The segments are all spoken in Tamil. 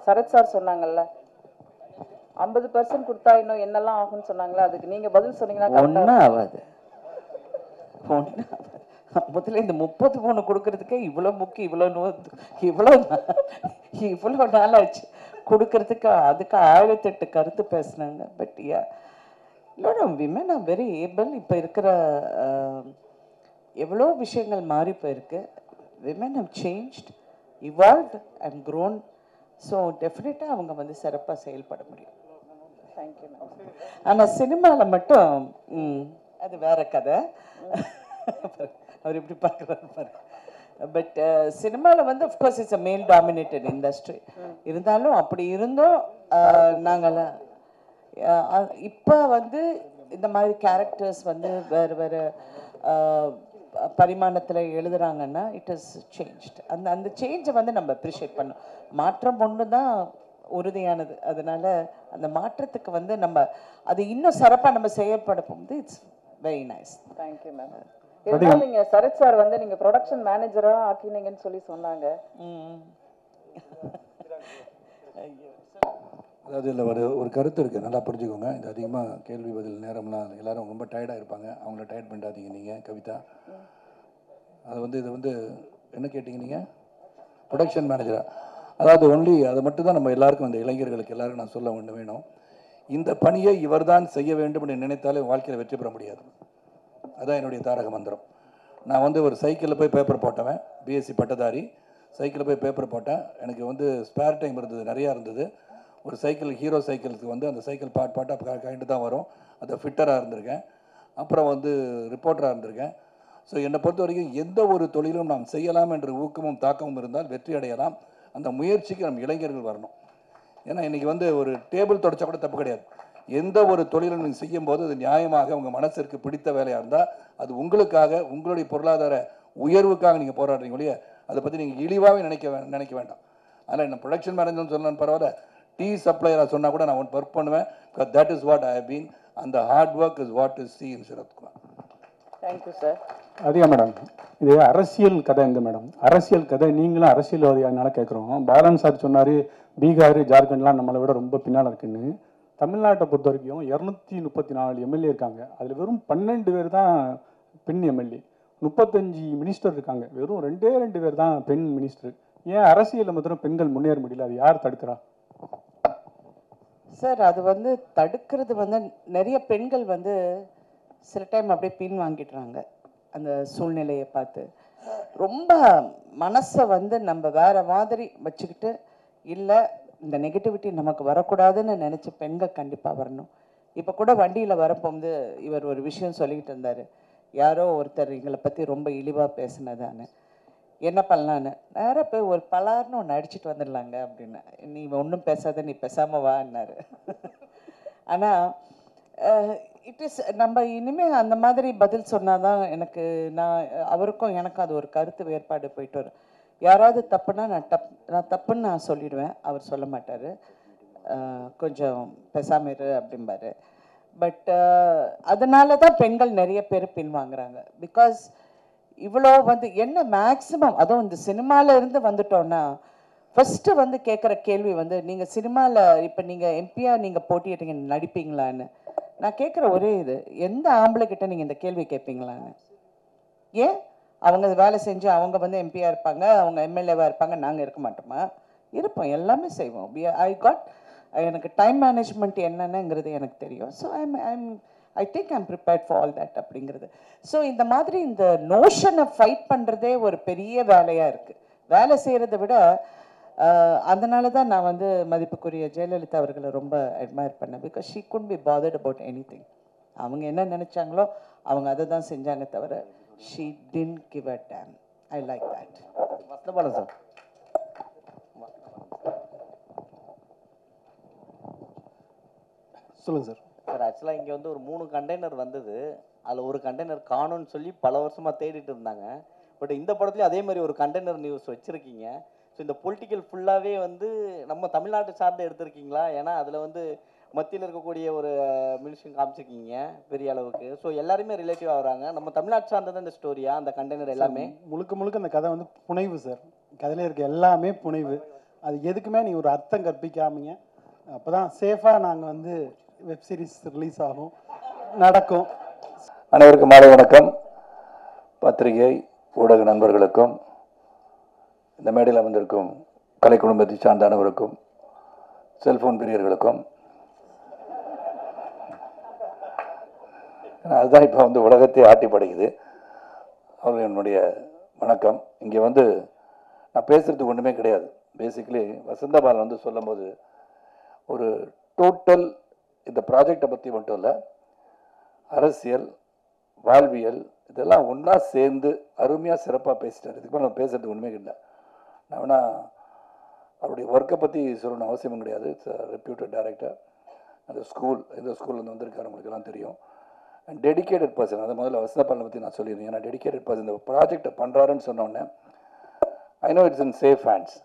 சரத் சார் சொன்னாங்கல்ல 50% கொடுத்தா இன்னும் என்னெல்லாம் ஆகும்னு சொன்னாங்களா, அதுக்கு நீங்க பதில் சொன்னீங்கன்னா ஒன்றும் ஆகாது. முதல்ல இந்த 33 கொடுக்கறதுக்கே இவ்வளோ புக்கு இவ்வளோ நாளாச்சு கொடுக்கறதுக்கு. அதுக்கு 1008 கருத்து பேசுனாங்க. பட் இல்லைனா விமன் ஆர் வெரி ஏபிள். இப்போ இருக்கிற எவ்வளோ விஷயங்கள் மாறி போயிருக்கு. Women have changed, evolved and grown. So டெஃபினட்டாக அவங்க வந்து சிறப்பாக செயல்பட முடியும். தேங்க்யூ. ஆனால் சினிமாவில் மட்டும் அது வேற கதை. அவர் இப்படி பார்க்குறாரு பாரு. பட் சினிமாவில் வந்து அஃப்கோர்ஸ் இட்ஸ் அ மேல் டாமினேட்டட் இண்டஸ்ட்ரி. இருந்தாலும் அப்படி இருந்தும் நாங்களாம் இப்போ வந்து இந்த மாதிரி கேரக்டர்ஸ் வந்து வேறு வேறு பரிமாணத்தில் எழுதுறாங்கன்னா இட் இஸ் சேஞ்ச்ட். அந்த சேஞ்சை வந்து நம்ம அப்ரிஷியேட் பண்ணோம். மாற்றம் ஒன்று தான் உறுதியானது. அதனால அந்த மாற்றத்துக்கு வந்து நம்ம அது இன்னும் சிறப்பாக நம்ம செய்யப்படும். It's very nice. Thank you ma'am. இருந்தாலும் நீங்க சரத் சார் வந்து நீங்க ப்ரொடக்ஷன் மேனேஜரா ஆக்கினீங்கன்னு சொல்லி சொன்னாங்க. அதாவது இல்லை ஒரு கருத்து இருக்குது, நல்லா புரிஞ்சுக்கோங்க. இது அதிகமாக கேள்வி பதில் நேரம்லாம் எல்லோரும் ரொம்ப டயர்டாக இருப்பாங்க. அவங்கள டயர்ட் பண்ணாதீங்க. நீங்கள் கவிதா அது வந்து இது வந்து என்ன கேட்டிங்க நீங்கள்? ப்ரொடக்ஷன் மேனேஜரா? அதாவது ஒன்லி அதை மட்டும் தான் நம்ம எல்லாருக்கும், அந்த இளைஞர்களுக்கு எல்லாருக்கும் நான் சொல்ல வேணும். இந்த பணியை இவர் தான் செய்ய வேண்டும் என்று நினைத்தாலே வாழ்க்கையில் வெற்றி பெற முடியாது. அதுதான் என்னுடைய தாரக மந்திரம். நான் வந்து ஒரு சைக்கிளில் போய் பேப்பர் போட்டவன், பிஎஸ்சி பட்டதாரி. சைக்கிளில் போய் பேப்பர் போட்டேன். எனக்கு வந்து ஸ்பேர் டைம் இருந்தது, நிறையா இருந்தது. ஒரு சைக்கிள், ஹீரோ சைக்கிளுக்கு வந்து அந்த சைக்கிள் பாட்டாக கைண்டு தான் வரும். அதை ஃபிட்டராக இருந்திருக்கேன். அப்புறம் வந்து ரிப்போர்ட்டராக இருந்திருக்கேன். ஸோ என்னை பொறுத்த வரைக்கும் எந்த ஒரு தொழிலும் நாம் செய்யலாம் என்ற ஊக்கமும் தாக்கமும் இருந்தால் வெற்றி அடையலாம். அந்த முயற்சிக்கு நம்ம இளைஞர்கள் வரணும். ஏன்னா இன்றைக்கி வந்து ஒரு டேபிள் தொடச்சா கூட தப்பு கிடையாது. எந்த ஒரு தொழிலும் நீங்கள் செய்யும்போது அது நியாயமாக உங்கள் மனசிற்கு பிடித்த வேலையாக இருந்தால் அது உங்களுக்காக, உங்களுடைய பொருளாதார உயர்வுக்காக நீங்கள் போராடுறீங்க இல்லையா, அதை பற்றி நீங்கள் இழிவாகவே நினைக்க வேண்டாம். அதனால் என்ன ப்ரொடக்ஷன் மேனேஜர்னு சொல்லலாம் பரவாயில்ல, டீ சப்ளையராக சொன்னால் கூட நான் ஒர்க் பண்ணுவேன். That is what I have been. அந்த hard work is what is see in Sarathkumar. Thank you sir. Athika madam, இது அரசியல் கதை எங்க மேடம்? அரசியல் கதை நீங்களும் அரசியல்வாதியானால கேட்குறோம். பாலன் சார் சொன்னார் பீகார் ஜார்க்கண்ட்லாம் நம்மளை விட ரொம்ப பின்னால் இருக்குன்னு. தமிழ்நாட்டை பொறுத்த வரைக்கும் 234 எம்எல்ஏ இருக்காங்க. அதில் வெறும் 12 பேர் தான் பெண் எம்எல்ஏ. 35 மினிஸ்டர் இருக்காங்க, வெறும் 2 பேர் தான் பெண் மினிஸ்டர். ஏன் அரசியலில் மாத்திரம் பெண்கள் முன்னேற முடியல? அது யார் தடுக்கிறா சார்? அது வந்து தடுக்கிறது வந்து நிறைய பெண்கள் வந்து சில டைம் அப்படியே பின் வாங்கிடுறாங்க. அந்த சூழ்நிலையை பார்த்து ரொம்ப மனசை வந்து நம்ம வேற மாதிரி வச்சுக்கிட்டு, இல்லை இந்த நெகட்டிவிட்டி நமக்கு வரக்கூடாதுன்னு நினச்ச பெண்கள் கண்டிப்பாக வரணும். இப்போ கூட வண்டியில் வரப்போது இவர் ஒரு விஷயம் சொல்லிக்கிட்டு இருந்தார். யாரோ ஒருத்தர் எங்களை பற்றி ரொம்ப இழிவாக பேசினதான்னு. என்ன பண்ணலான்னு நேராக போய் ஒரு பலார்னு ஒன்று அடிச்சுட்டு வந்துடலாங்க அப்படின்னு. நீ ஒன்றும் பேசாத, நீ பேசாமல் வான்னாரு. ஆனால் இட் இஸ் நம்ம இனிமேல் அந்த மாதிரி பதில் சொன்னாதான் எனக்கு, நான் அவருக்கும் எனக்கும் அது ஒரு கருத்து வேறுபாடு போயிட்டு வரும். யாராவது தப்புனா நான் தப்புன்னு நான் சொல்லிடுவேன், அவர் சொல்ல மாட்டார். கொஞ்சம் பேசாம இரு அப்படிம்பாரு. பட் அதனால தான் பெண்கள் நிறைய பேர் பின்வாங்குறாங்க. பிகாஸ் இவ்வளோ வந்து என்ன மேக்ஸிமம், அதுவும் இந்த சினிமாவில் இருந்து வந்துட்டோன்னா ஃபஸ்ட்டு வந்து கேட்குற கேள்வி வந்து, நீங்கள் சினிமாவில் இப்போ நீங்கள் எம்பியாக நீங்கள் போட்டியிட்டீங்க, நடிப்பீங்களான்னு. நான் கேட்குற ஒரே இது, எந்த ஆம்பளை கிட்ட நீங்கள் இந்த கேள்வி கேட்பீங்களான்னு? ஏன் அவங்க வேலை செஞ்சு அவங்க வந்து எம்பியாக இருப்பாங்க, அவங்க எம்எல்ஏவாக இருப்பாங்க, நாங்கள் இருக்க மாட்டோமா? இருப்போம், எல்லாமே செய்வோம். எனக்கு டைம் மேனேஜ்மெண்ட் என்னென்னங்கிறது எனக்கு தெரியும். So I think I'm prepared for all that அப்படிங்கிறது. ஸோ இந்த மாதிரி இந்த நோஷனை ஃபைட் பண்ணுறதே ஒரு பெரிய வேலையாக இருக்குது. வேலை செய்கிறத விட அதனால தான் நான் வந்து மதிப்புக்குரிய ஜெயலலிதா அவர்களை ரொம்ப அட்மையர் பண்ணேன். Because she could be bothered about anything. அவங்க என்ன நினச்சாங்களோ அவங்க அதை தான் செஞ்சாங்க தவிர she didn't give a damn. I like that. Vasanthabalan sir. சொல்லுங்கள் சார். சார் ஆக்சுவலாக இங்கே வந்து ஒரு 3 கண்டெய்னர் வந்தது. அதில் ஒரு கண்டெய்னர் காணும்னு சொல்லி பல வருஷமாக தேடிட்டு இருந்தாங்க. பட் இந்த படத்துலேயும் அதே மாதிரி ஒரு கண்டெய்னர் நியூஸ் வச்சுருக்கீங்க. ஸோ இந்த பொலிட்டிக்கல் ஃபுல்லாகவே வந்து நம்ம தமிழ்நாட்டு சார்ந்து எடுத்திருக்கீங்களா? ஏன்னா அதில் வந்து மத்தியில் இருக்கக்கூடிய ஒரு மினிஷன் காமிச்சிருக்கீங்க பெரிய அளவுக்கு. ஸோ எல்லாருமே ரிலேட்டிவாக வராங்க. நம்ம தமிழ்நாட்டு சார்ந்தது இந்த ஸ்டோரியா அந்த கண்டெய்னர் எல்லாமே? முழுக்க அந்த கதை வந்து புனைவு சார். கதையில் இருக்க எல்லாமே புனைவு. அது எதுக்குமே நீ ஒரு அர்த்தம் கற்பிக்காமீங்க. அப்போ தான் சேஃபாக நாங்கள் வந்து வெப் சீரிஸ் ரிலீஸ் ஆகும் நடக்கும். அனைவருக்கும் மாலை வணக்கம். பத்திரிகை ஊடக நண்பர்களுக்கும் இந்த மேடையில் வந்திருக்கும் கலை குடும்பத்தை சார்ந்த அனைவருக்கும் செல்போன் பிரியர்களுக்கும் அதுதான் இப்போ வந்து உலகத்தை ஆட்டி படைக்குது. அவர்கள் என்னுடைய வணக்கம். இங்கே வந்து நான் பேசுகிறதுக்கு ஒன்றுமே கிடையாது. பேசிக்கலி வசந்த பாலன் வந்து சொல்லும்போது ஒரு டோட்டல் இந்த ப்ராஜெக்டை பற்றி மட்டும் இல்லை, அரசியல், வாழ்வியல் இதெல்லாம் ஒன்றா சேர்ந்து அருமையாக சிறப்பாக பேசிட்டார். இதுக்கு மேலே நான் பேசுகிறதுக்கு ஒன்றுமே இல்லை. நான் வேணா அவருடைய ஒர்க்கை பற்றி சொல்லணும் அவசியமும் கிடையாது. It's reputed director. அந்த ஸ்கூல் எந்த ஸ்கூல்லேருந்து வந்திருக்காரு உங்களுக்கெல்லாம் தெரியும். And dedicated person. அதை முதல்ல வசந்த பாலனை பற்றி நான் சொல்லியிருந்தேன். ஏன்னா டெடிக்கேட்டட் பர்சன் இந்த ப்ராஜெக்டை பண்ணுறாருன்னு சொன்னோடனே I know it's in safe hands.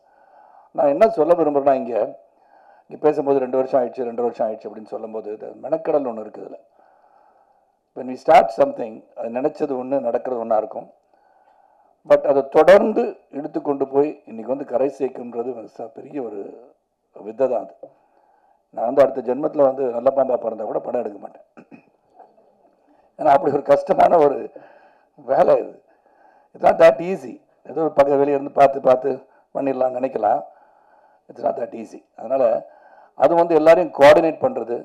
நான் என்ன சொல்ல விரும்புகிறேன்னா, இங்கே பேசும்போது 2 வருஷம் ஆயிடுச்சு அப்படின்னு சொல்லும்போது மெனக்கடல் ஒன்று இருக்குது. இதில் when we start something, அது நினச்சது ஒன்று நடக்கிறது ஒன்றா இருக்கும். பட் அதை தொடர்ந்து எடுத்து கொண்டு போய் இன்றைக்கி வந்து கரை சேர்க்குன்றது பெரிய ஒரு வித்தை தான். அது நான் வந்து அடுத்த ஜென்மத்தில் வந்து நல்ல பாம்பா பிறந்தால் கூட படம் எடுக்க மாட்டேன். ஏன்னா அப்படி ஒரு கஷ்டமான ஒரு வேலை இது. It's not that easy. ஏதோ பக்கம் வெளியே இருந்து பார்த்து பண்ணிடலாம் நினைக்கலாம். It's not that easy. அதனால் அது வந்து எல்லாரையும் கோஆர்டினேட் பண்ணுறது,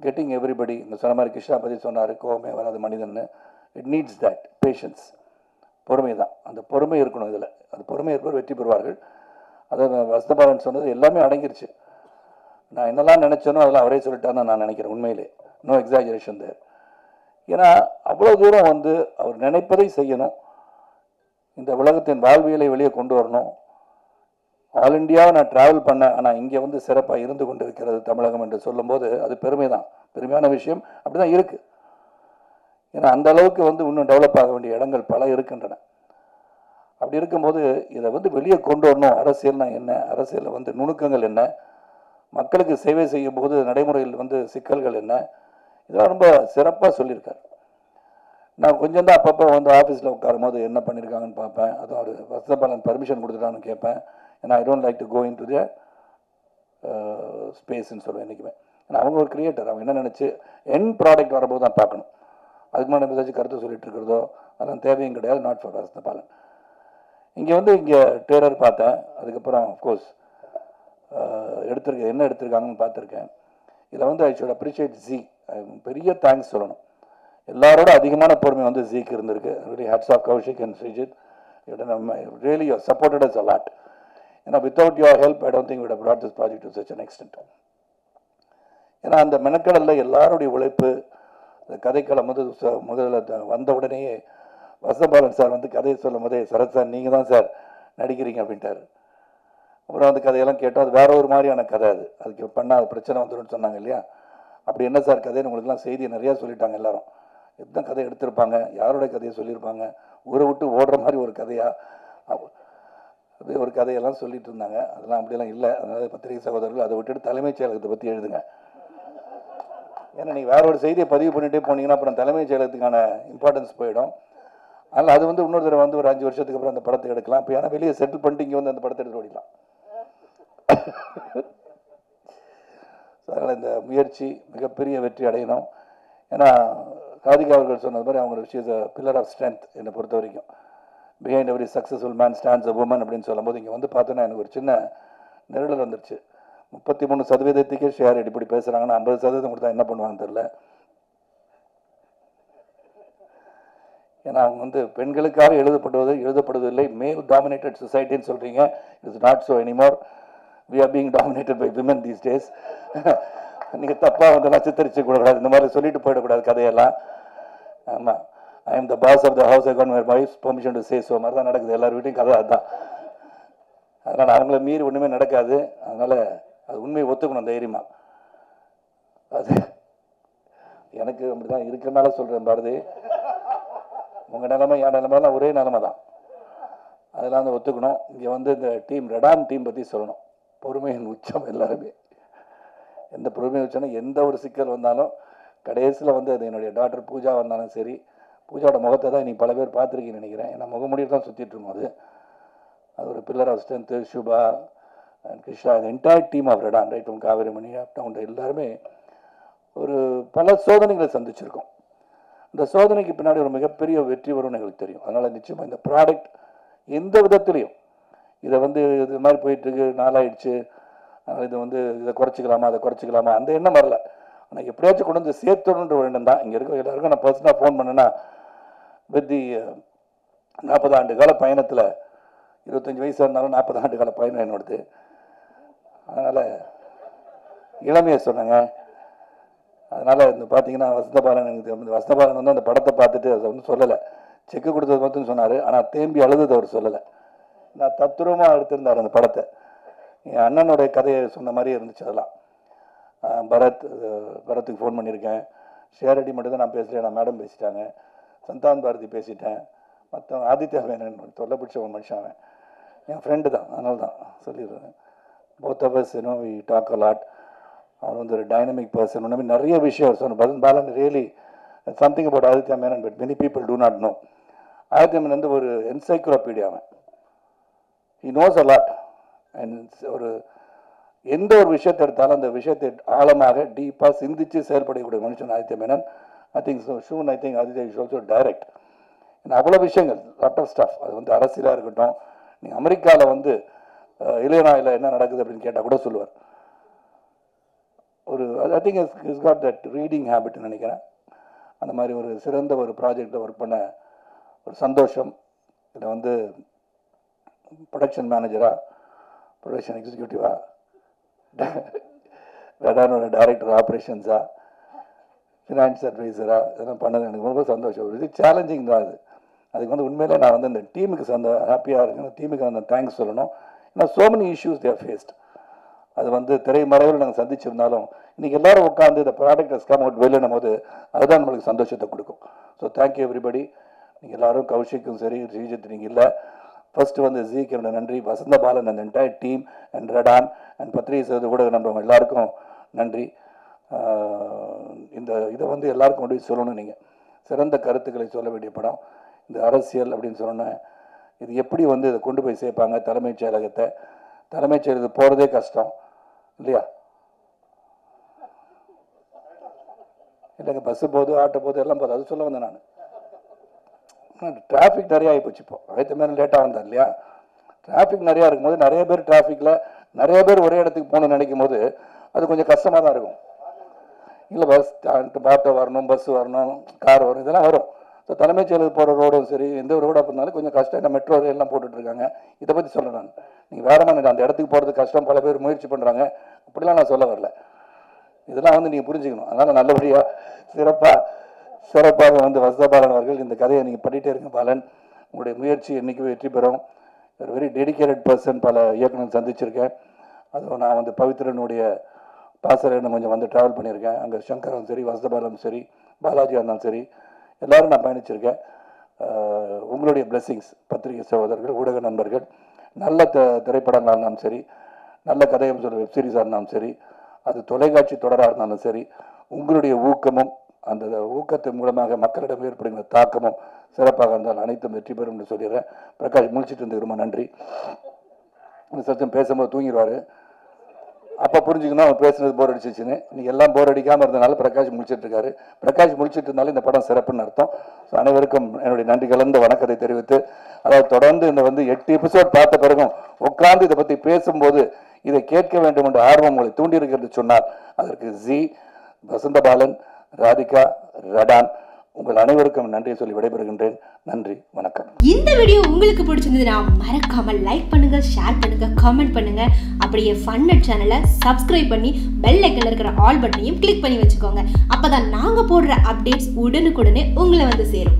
கெட்டிங் எவ்ரிபடி. இந்த சொன்ன மாதிரி கிருஷ்ணா பற்றி சொன்னார், கோவமே வராது மனிதன்னு. இட் நீட்ஸ் தட் பேஷன்ஸ், பொறுமை தான். அந்த பொறுமை இருக்கணும் இதில். அந்த பொறுமை இருப்பவர் வெற்றி பெறுவார்கள். அதை வசந்தபாலன் சொன்னது எல்லாமே அடங்கிருச்சு. நான் என்னெல்லாம் நினச்சேனோ அதெல்லாம் அவரே சொல்லிட்டான்னு நான் நினைக்கிறேன். உண்மையிலே நோ எக்ஸாஜரேஷன் தேர். ஏன்னா அவ்வளோ தூரம் வந்து அவர் நினைப்பதை செய்யணும். இந்த உலகத்தின் வாழ்வியலை வெளியே கொண்டு வரணும். ஆல் இண்டியாவை நான் ட்ராவல் பண்ணேன், ஆனால் இங்கே வந்து சிறப்பாக இருந்து கொண்டு இருக்கிறது தமிழகம் என்று சொல்லும்போது அது பெருமை தான், பெருமையான விஷயம். அப்படி தான் இருக்குது. ஏன்னா அந்த அளவுக்கு வந்து இன்னும் டெவலப் ஆக வேண்டிய இடங்கள் பல இருக்கின்றன. அப்படி இருக்கும்போது இதை வந்து வெளியே கொண்டு வரணும். அரசியல்னா என்ன, அரசியலில் வந்து நுணுக்கங்கள் என்ன, மக்களுக்கு சேவை செய்யும் போது நடைமுறையில் வந்து சிக்கல்கள் என்ன, இதெல்லாம் ரொம்ப சிறப்பாக சொல்லியிருக்காரு. நான் கொஞ்சம் தான் அப்பப்போ வந்து ஆஃபீஸில் உட்காரும் போது என்ன பண்ணியிருக்காங்கன்னு பார்ப்பேன். அதுவும் அவர் வசந்தபாலன் பர்மிஷன் கொடுத்துட்டான்னு கேட்பேன். ஏன்னா I don't like to go into the ஸ்பேஸ்ன்னு சொல்லுவேன் என்றைக்குமே. ஏன்னா அவங்க ஒரு கிரியேட்டர். அவங்க என்ன நினச்சி என் ப்ராடக்ட் வரும்போது தான் பார்க்கணும். அதுக்கு முன்னாடி ஏதாச்சும் கருத்து சொல்லிட்டு இருக்கிறதோ அதெல்லாம் தேவையும் கிடையாது. Not for Vasanthabalan. இங்கே டேரர் பார்த்தேன். அதுக்கப்புறம் அஃப்கோர்ஸ் என்ன எடுத்திருக்காங்கன்னு பார்த்துருக்கேன். இதில் வந்து ஐ ஷுட் அப்ரிஷியேட் ஜி. பெரிய தேங்க்ஸ் சொல்லணும். எல்லாரோட அதிகமான பொறுமை வந்து ஜிக்கு இருந்திருக்கு. Really hats off Kaushik and Sreejith. Really you supported us a lot. ஏன்னா without your help I don't think we would have brought this project to such an extent. ஏன்னா அந்த மெனக்கடலில் எல்லாருடைய உழைப்பு. இந்த கதைக்களம் வந்து முதல்ல வந்த உடனேயே வசந்தபாலன் சார் வந்து கதையை சொல்லும் போதே, சரத் சார் நீங்கள் தான் சார் நடிக்கிறீங்க அப்படின்ட்டார். அப்புறம் அந்த கதையெல்லாம் கேட்டோம். அது வேற ஒரு மாதிரியான கதை. அதுக்கு பண்ணால் அது பிரச்சனை வந்துடும் சொன்னாங்க இல்லையா. அப்படி என்ன சார் கதைன்னு உங்களுக்குலாம் செய்தியை நிறையா சொல்லிட்டாங்க எல்லாரும். எத்தனை கதை எடுத்திருப்பாங்க, யாரோடைய கதையை சொல்லியிருப்பாங்க, ஊரை விட்டு ஓடுற மாதிரி ஒரு கதையா, அப்படியே ஒரு கதையெல்லாம் சொல்லிட்டு இருந்தாங்க. அதெல்லாம் அப்படியெல்லாம் இல்லை. அதனால பத்திரிகை சகோதரர்கள் அதை விட்டுட்டு தலைமைச் செயலகத்தை பற்றி எழுதுங்க. ஏன்னா நீங்கள் வேற ஒரு செய்தியை பதிவு பண்ணிகிட்டே போனீங்கன்னா அப்புறம் தலைமைச் செயலகத்துக்கான இம்பார்ட்டன்ஸ் போயிடும். அதனால் அது வந்து இன்னொரு தடவை வந்து ஒரு 5 வருஷத்துக்கு அப்புறம் அந்த படத்தை எடுக்கலாம். இப்போ ஏன்னா வெளியே செட்டில் பண்ணிட்டு இங்கே வந்து அந்த படத்தை எடுத்து ஓடிக்கலாம். அதனால் இந்த முயற்சி மிகப்பெரிய வெற்றி அடையணும். ஏன்னா ராதிகா அவர்கள் சொன்னது மாதிரி அவங்க விஷயம் பில்லர் ஆஃப் ஸ்ட்ரென்த். என்னை பொறுத்த வரைக்கும் behind every successful man stands a woman அப்படின்னு சொல்லும்போது இங்கே வந்து பார்த்தோன்னா எனக்கு ஒரு சின்ன நெருடல் வந்துருச்சு. 33% ஷேர் இப்படி பேசுகிறாங்கன்னா 50% கொடுத்தா என்ன பண்ணுவாங்கன்னு தெரியல. ஏன்னா அவங்க வந்து பெண்களுக்காக எழுதப்படுவதில்லை. மேல் டாமினேட்டட் சொசைட்டின்னு சொல்கிறீங்க. It's not so anymore. we are being dominated by women these days. நீங்கள் தப்பாக வந்து சித்தரிச்சு கூடக்கூடாது. இந்த மாதிரி சொல்லிட்டு போயிடக்கூடாது கதையெல்லாம். ஆமாம், I am the boss of the house. I got my wife's permission to say so மாதிரி தான் நடக்குது எல்லார் வீட்டையும். கதை அதுதான். அதனால் அவங்கள மீறி ஒன்றுமே நடக்காது. அதனால் அது உண்மையை ஒத்துக்கணும் தைரியமாக. அது எனக்கு அப்படி தான் இருக்கிறனால சொல்கிறேன். பாரதி, உங்கள் நிலைமை என் நிலைமைலாம் ஒரே நிலைமை தான். அதெல்லாம் வந்து ஒத்துக்கணும். இங்கே வந்து இந்த டீம் ரெடான் டீம் பற்றி சொல்லணும். பொறுமையின் உச்சம். எல்லாருமே எந்த பொறுமையை வச்சோன்னா எந்த ஒரு சிக்கல் வந்தாலும் கடைசியில் வந்து அது என்னுடைய டாக்டர் பூஜா வந்தாலும் சரி, பூஜாவோட முகத்தை தான் நீங்கள் பல பேர் பார்த்துருக்கீங்கன்னு நினைக்கிறேன். ஏன்னா முகமுடியில் தான் சுற்றிட்டு இருக்கும். அது ஒரு pillar of strength. Subha, and Krishna, இந்த என்டையர் டீம் ஆஃப் ரெடான், right from Kaverimani up down எல்லாருமே ஒரு பல சோதனைகளை சந்திச்சிருக்கோம். இந்த சோதனைக்கு பின்னாடி ஒரு மிகப்பெரிய வெற்றி வரும்னு எங்களுக்கு தெரியும். அதனால் நிச்சயமாக இந்த ப்ராடக்ட் எந்த விதத்துலையும் இதை வந்து இது மாதிரி போயிட்டுருக்கு, நாளாயிடுச்சு, இது வந்து இதை குறைச்சிக்கலாமா அதை குறைச்சிக்கலாமா அந்த எண்ணம் வரல. ஆனால் எப்படியாச்சும் கொண்டு வந்து சேர்த்துணுன்ற ஒரு எண்ணம் தான். இங்கே இருக்க எல்லாருக்கும் நான் பர்சனலாக ஃபோன் பண்ணேன்னா, வித் தி 40 ஆண்டு கால பயணத்தில் 25 வயசாக இருந்தாலும் 40 ஆண்டு கால பயணம் என்னோடது. அதனால் இளமையை சொன்னாங்க. அதனால் இந்த பார்த்தீங்கன்னா வசந்தபாலன், எனக்கு வசந்தபாலன் வந்து அந்த படத்தை பார்த்துட்டு அதை ஒன்றும் சொல்லலை, செக்கு கொடுத்தது மட்டும் சொன்னார். ஆனால் தேம்பி அழுதது அவர் சொல்லலை. நான் தத்துரூபமாக எடுத்திருந்தார் அந்த படத்தை. என் அண்ணனுடைய கதையை சொன்ன மாதிரி இருந்துச்சு. அதெல்லாம் பரத்துக்கு ஃபோன் பண்ணியிருக்கேன். ஷேரடி மட்டும் தான் நான் பேசல, நான் மேடம் பேசிட்டாங்க. சந்தான் பாரதி பேசிட்டேன். மற்ற ஆதித்யா வேணன் தொல்லை பிடிச்ச ஒரு மனுஷன், அவன் என் ஃப்ரெண்டு தான், அதனால தான் சொல்லிடுறேன். Both of us we talk a lot. அவன் வந்து ஒரு டைனமிக் பர்சன். ஒன்றுமே நிறைய விஷயம் சொன்ன Balan really something about Aditya Menon, but many people do not know. Aditya Menon வந்து ஒரு என்சைக்ளோபீடியா. அவன் he knows a lot. And ஒரு எந்த ஒரு விஷயத்தை எடுத்தாலும் அந்த விஷயத்தை ஆழமாக டீப்பாக சிந்தித்து செயல்படக்கூடிய மனுஷன் Aditya Menon. I think soon, I think Aditya is also direct. அவ்வளோ விஷயங்கள், லாட் ஆஃப் ஸ்டாஃப். அது வந்து அரசியலாக இருக்கட்டும், நீங்கள் அமெரிக்காவில் வந்து இளையனாயில் என்ன நடக்குது அப்படின்னு கேட்டால் கூட சொல்லுவார். ஒரு I think is got that ரீடிங் ஹேபிட்னு நினைக்கிறேன். அந்த மாதிரி ஒரு சிறந்த ஒரு ப்ராஜெக்டில் ஒர்க் பண்ண ஒரு சந்தோஷம். இதில் வந்து ப்ரொடக்ஷன் மேனேஜராக, ப்ரொடக்ஷன் எக்ஸிக்யூட்டிவாக, ரெடானோட டைரக்டர் ஆப்ரேஷன்ஸாக, ஃபினான்ஸ் அட்வைசராக இதெல்லாம் பண்ணது எனக்கு ரொம்ப சந்தோஷம். இது சேலஞ்சிங் தான். அதுக்கு வந்து உண்மையிலே நான் வந்து இந்த டீமுக்கு ஹாப்பியாக இருக்கேன். டீமுக்கு அந்த தேங்க்ஸ் சொல்லணும். ஏன்னா so many issues there faced. அது வந்து திரைமறைவில் நாங்கள் சந்திச்சிருந்தாலும் இன்றைக்கி எல்லோரும் உட்காந்து இந்த ப்ராடக்ட் ஹஸ் கம் அவுட் வெல்லுன்னும் போது அதுதான் நம்மளுக்கு சந்தோஷத்தை கொடுக்கும். So thank you everybody. நீங்கள் எல்லோரும், கௌஷிக்கும் சரி, ஸ்ரீஜித் நீங்கள் இல்லை, ஃபர்ஸ்ட் வந்து ஜீக்கு என்னோட நன்றி, வசந்தபாலன், அந்த என்டையர் டீம், அண்ட் ரெடான் அண்ட் பத்திரிகை செய்வது கூட நம்புறவங்க எல்லாருக்கும் நன்றி. இந்த இதை வந்து எல்லாருக்கும் கொண்டு போய் சொல்லணும். நீங்கள் சிறந்த கருத்துக்களை சொல்ல வேண்டிய படம். இந்த அரசியல் அப்படின்னு சொன்னோன்னே இது எப்படி வந்து இதை கொண்டு போய் சேர்ப்பாங்க தலைமைச் செயலகத்தை? தலைமைச் செயலகத்துக்கு போகிறதே கஷ்டம் இல்லையா? இல்லைங்க, பஸ்ஸு போகுது, ஆட்டோ போகுது, எல்லாம் போகுது. அது சொல்ல வந்தேன் நான். டிராஃபிக் நிறையா ஆகிப்போச்சு. இப்போ அடுத்த மாதிரி லேட்டாக வந்தேன் இல்லையா? டிராஃபிக் நிறையா இருக்கும்போது நிறைய பேர் டிராஃபிக்கில் நிறைய பேர் ஒரே இடத்துக்கு போகணும்னு நினைக்கும் போது அது கொஞ்சம் கஷ்டமாக தான் இருக்கும். இல்லை பஸ் ஆட்டோ வரணும், பஸ் வரணும், கார் வரும், இதெல்லாம் வரும். ஸோ தலைமைச் செயலகத்துக்கு போகிற ரோடும் சரி, எந்த ரோடாக இருந்தாலும் கொஞ்சம் கஷ்டம். இந்த மெட்ரோ எல்லாம் போட்டுட்ருக்காங்க. இதை பற்றி சொல்ல நான் நீங்கள் வேற மாதிரி அந்த இடத்துக்கு போகிறது கஷ்டம், பல பேர் முயற்சி பண்ணுறாங்க, அப்படிலாம் நான் சொல்ல வரல. இதெல்லாம் வந்து நீங்கள் புரிஞ்சுக்கணும். அதனால் நல்லபடியாக சிறப்பாக வந்து வசந்தபாலன் அவர்கள் இந்த கதையை நீங்கள் பண்ணிகிட்டே இருங்க. பாலன், உங்களுடைய முயற்சி என்றைக்குமே வெற்றி பெறும். ஒரு வெரி டெடிக்கேட்டட் பர்சன். பல இயக்குனர் சந்திச்சிருக்கேன். அதுவும் நான் வந்து பவித்ரனுடைய பாசறைன்னு கொஞ்சம் வந்து ட்ராவல் பண்ணியிருக்கேன். அங்கே சங்கரும் சரி, வசந்தபாலனும் சரி, பாலாஜியாக இருந்தாலும் சரி, எல்லோரும் நான் பயணிச்சிருக்கேன். உங்களுடைய பிளெஸிங்ஸ், பத்திரிகை சகோதரர்கள், ஊடக நண்பர்கள், நல்ல திரைப்படங்களாக இருந்தாலும் சரி, நல்ல கதையம் சொல்ல வெப் சீரிஸாக இருந்தாலும் சரி, அது தொலைக்காட்சி தொடராக இருந்தாலும் சரி, உங்களுடைய ஊக்கமும் அந்த ஊக்கத்தின் மூலமாக மக்களிடம் ஏற்படுகிற தாக்கமும் சிறப்பாக இருந்தால் அனைத்தும் வெற்றி பெறும் என்று சொல்லிடுறேன். பிரகாஷ் முழிச்சிட்டு இருந்து ரொம்ப நன்றி. சச்சம் பேசும்போது தூங்கிடுவார். அப்போ புரிஞ்சுக்கணும் அவர் பேசுனது போர் அடிச்சிச்சுன்னு. நீங்கள் எல்லாம் போர் அடிக்காமல் இருந்தனால பிரகாஷ் முடிச்சிட்டு இருக்காரு. பிரகாஷ் முடிச்சிட்டு இருந்தாலும் இந்த படம் சிறப்புன்னு அர்த்தம். ஸோ அனைவருக்கும் என்னுடைய நன்றி கலந்த வணக்கத்தை தெரிவித்து, அதாவது தொடர்ந்து இந்த வந்து 8 எபிசோட் பார்த்த பிறகும் உட்கார்ந்து இதை பற்றி பேசும்போது இதை கேட்க வேண்டும் என்ற ஆர்வம் உங்களை தூண்டியிருக்கிறது சொன்னால் அதற்கு ஜி, வசந்தபாலன், ராதிகா, ரெடான் உங்கள் அனைவருக்கும் நன்றி சொல்லி விடைபெறுகின்றேன். நன்றி, வணக்கம். இந்த வீடியோ உங்களுக்கு பிடிச்சிருந்ததுன்னா மறக்காம லைக் பண்ணுங்க, ஷேர் பண்ணுங்க, கமெண்ட் பண்ணுங்க. அப்படியே ஃபன் சேனலை சப்ஸ்கிரைப் பண்ணி பெல் ஐக்கன்ல இருக்கிற ஆல் பட்டனையும் கிளிக் பண்ணி வச்சுக்கோங்க. அப்பதான் நாங்க போடுற அப்டேட்ஸ் உடனுக்குடனே உங்களை வந்து சேரும்.